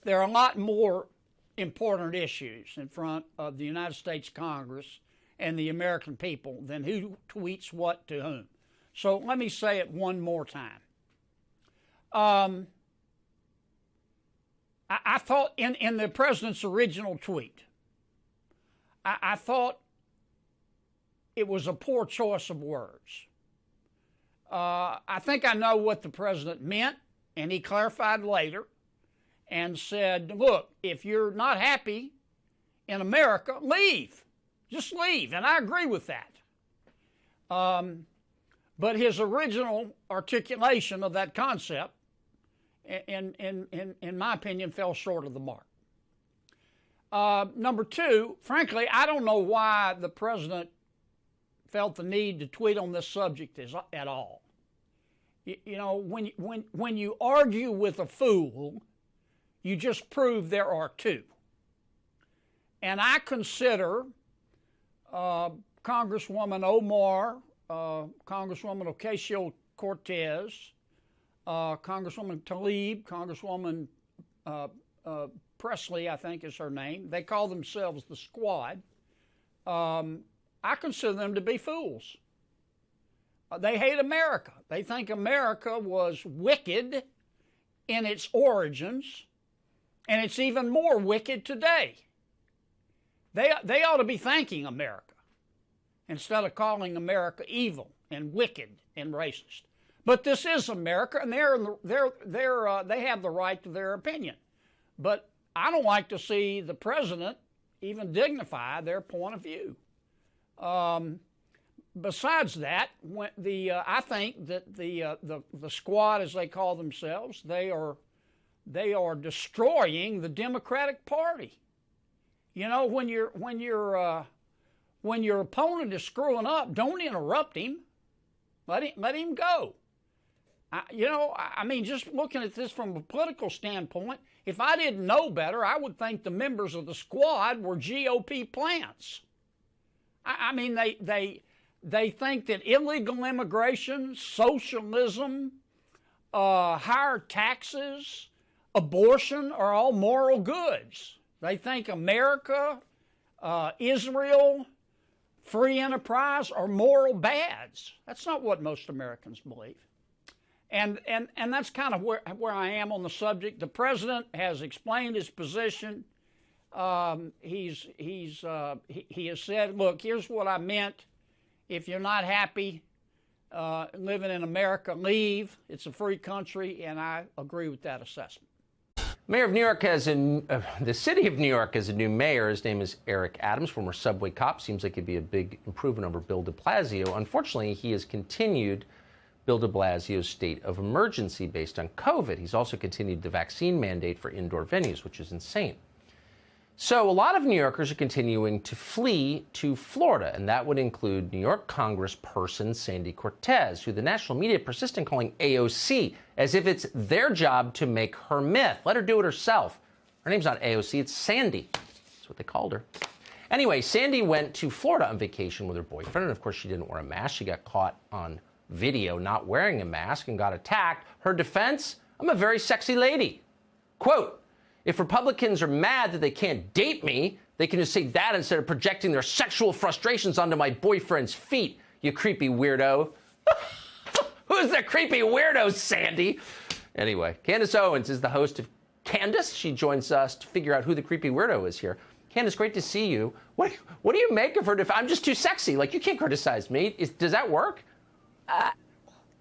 there are a lot more important issues in front of the United States Congress and the American people than who tweets what to whom. So let me say it one more time. I thought in the president's original tweet, I thought it was a poor choice of words. I think I know what the president meant, and he clarified later and said, look, if you're not happy in America, leave. Just leave. And I agree with that. But his original articulation of that concept, in my opinion, fell short of the mark. Number two, frankly, I don't know why the president felt the need to tweet on this subject at all. You know, when you argue with a fool, you just prove there are two. And I consider Congresswoman Omar, Congresswoman Ocasio-Cortez, Congresswoman Tlaib, Congresswoman Presley, I think is her name. They call themselves the Squad. I consider them to be fools. They hate America. They think America was wicked in its origins, and it's even more wicked today. They ought to be thanking America instead of calling America evil and wicked and racist. But this is America, and they have the right to their opinion. But I don't like to see the president even dignify their point of view. Besides that, I think that the Squad, as they call themselves, they are destroying the Democratic Party. You know, when your opponent is screwing up, don't interrupt him. Let him go. I mean, just looking at this from a political standpoint, if I didn't know better, I would think the members of the Squad were GOP plants. I mean, they think that illegal immigration, socialism, higher taxes, abortion are all moral goods. They think America, Israel, free enterprise are moral bads. That's not what most Americans believe. And that's kind of where I am on the subject. The president has explained his position. He has said, look, here's what I meant. If you're not happy living in America, leave. It's a free country, and I agree with that assessment. Mayor of New York the city of New York has a new mayor. His name is Eric Adams, former subway cop. Seems like he'd be a big improvement over Bill de Blasio. Unfortunately, he has continued Bill de Blasio's state of emergency based on COVID. He's also continued the vaccine mandate for indoor venues, which is insane. So a lot of New Yorkers are continuing to flee to Florida, and that would include New York Congressperson Sandy Cortez, who the national media persist in calling AOC, as if it's their job to make her myth. Let her do it herself. Her name's not AOC, it's Sandy. That's what they called her. Anyway, Sandy went to Florida on vacation with her boyfriend, and of course she didn't wear a mask. She got caught on video not wearing a mask and got attacked. Her defense? I'm a very sexy lady. Quote, if Republicans are mad that they can't date me, they can just say that instead of projecting their sexual frustrations onto my boyfriend's feet, you creepy weirdo. Who's the creepy weirdo, Sandy? Anyway, Candace Owens is the host of Candace. She joins us to figure out who the creepy weirdo is here. Candace, great to see you. What do you make of her? I'm just too sexy. Like, you can't criticize me. Does that work?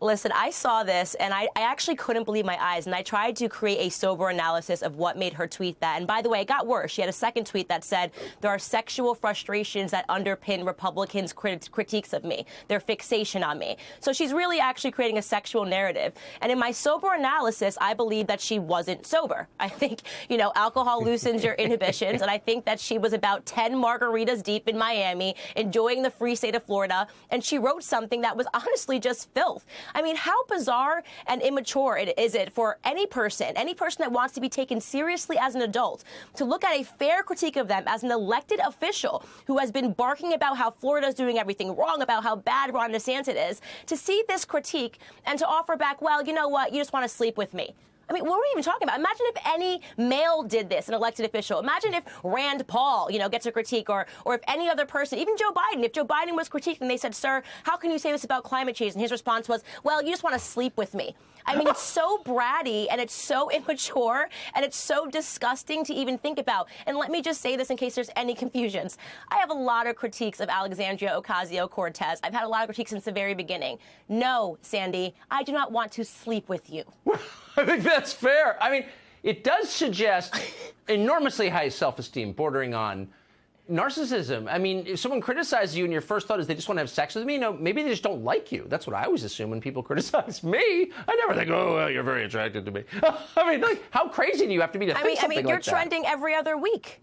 Listen, I saw this, and I actually couldn't believe my eyes, and I tried to create a sober analysis of what made her tweet that. And by the way, it got worse. She had a second tweet that said, there are sexual frustrations that underpin Republicans' critiques of me, their fixation on me. So she's really actually creating a sexual narrative. And in my sober analysis, I believe that she wasn't sober. I think, alcohol loosens your inhibitions, and I think that she was about 10 margaritas deep in Miami, enjoying the free state of Florida, and she wrote something that was honestly just filth. I mean, how bizarre and immature is it for any person that wants to be taken seriously as an adult, to look at a fair critique of them as an elected official who has been barking about how Florida's doing everything wrong, about how bad Ron DeSantis is, to see this critique and to offer back, well, you know what, you just want to sleep with me. I mean, what are we even talking about? Imagine if any male did this, an elected official. Imagine if Rand Paul, gets a critique, or if any other person, even Joe Biden, if Joe Biden was critiqued and they said, sir, how can you say this about climate change? And his response was, well, you just want to sleep with me. I mean, it's so bratty and it's so immature and it's so disgusting to even think about. And let me just say this in case there's any confusions. I have a lot of critiques of Alexandria Ocasio-Cortez. I've had a lot of critiques since the very beginning. No, Sandy, I do not want to sleep with you. I think that's fair. I mean, it does suggest enormously high self-esteem bordering on narcissism. I mean, if someone criticizes you and your first thought is they just want to have sex with me, maybe they just don't like you. That's what I always assume when people criticize me. I never think, oh, well, you're very attracted to me. I mean, like, how crazy do you have to be to think something like that? I mean, you're trending every other week.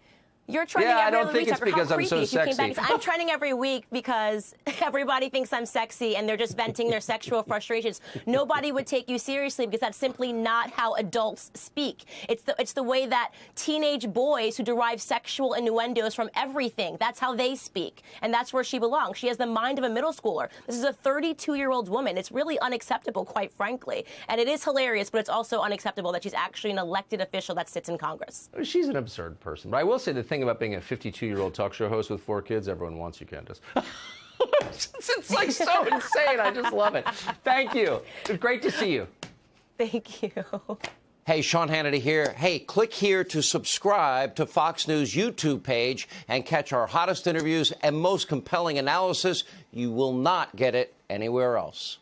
You're trending every other week. I don't think it's because I'm so sexy. I'm trending every week because everybody thinks I'm sexy and they're just venting their sexual frustrations. Nobody would take you seriously because that's simply not how adults speak. It's the way that teenage boys who derive sexual innuendos from everything, that's how they speak. And that's where she belongs. She has the mind of a middle schooler. This is a 32-year-old woman. It's really unacceptable, quite frankly. And it is hilarious, but it's also unacceptable that she's actually an elected official that sits in Congress. She's an absurd person. But I will say the thing about being a 52-year-old talk show host with 4 kids, everyone wants you, Candace. It's like so insane. I just love it. Thank you. It's great to see you. Thank you. Hey, Sean Hannity here. Hey, click here to subscribe to Fox News YouTube page and catch our hottest interviews and most compelling analysis. You will not get it anywhere else.